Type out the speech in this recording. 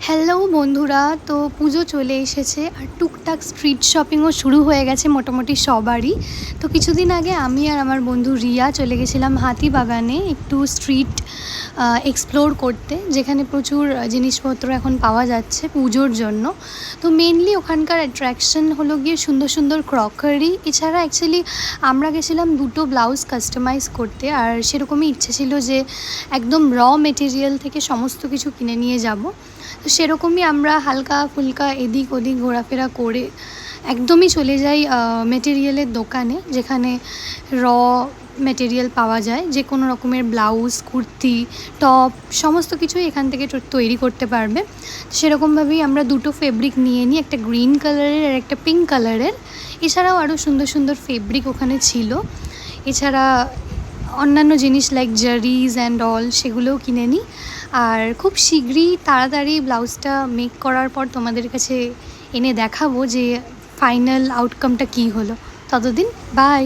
Hello বন্ধুরা, তো পুজো চলে এসেছে আর টুকটাক স্ট্রিট শপিংও শুরু হয়ে গেছে মোটামুটি সবারই। তো কিছুদিন আগে আমি আর আমার বন্ধু রিয়া চলে গেছিলাম হাতিবাগানে একটু স্ট্রিট এক্সপ্লোর করতে, যেখানে প্রচুর জিনিসপত্র এখন পাওয়া যাচ্ছে পুজোর জন্য। তো মেনলি ওখানকার অ্যাট্রাকশন হলো গিয়ে সুন্দর সুন্দর ক্রকারি। এছাড়া অ্যাকচুয়ালি আমরা গেছিলাম দুটো ব্লাউজ কাস্টমাইজ করতে, আর সেরকমই ইচ্ছে ছিল যে একদম মেটেরিয়াল থেকে সমস্ত কিছু কিনে নিয়ে যাব। তো সেরকমই আমরা হালকা ফুলকা এদিক ওদিক ঘোরাফেরা করে একদমই চলে যাই মেটেরিয়ালের দোকানে, যেখানে মেটেরিয়াল পাওয়া যায়। যে কোনো রকমের ব্লাউজ, কুর্তি, টপ সমস্ত কিছুই এখান থেকে তৈরি করতে পারবে। সেরকমভাবেই আমরা দুটো ফেব্রিক নিয়ে নিই, একটা গ্রিন কালারের আর একটা পিঙ্ক কালারের। এছাড়াও আরও সুন্দর সুন্দর ফেব্রিক ওখানে ছিল। এছাড়া অন্যান্য জিনিস লাইক জারিজ অ্যান্ড অল সেগুলোও কিনে নিই। আর খুব শীঘ্রই তাড়াতাড়ি ব্লাউজটা মেক করার পর তোমাদের কাছে এনে দেখাবো যে ফাইনাল আউটকামটা কী হলো। ততদিন বাই।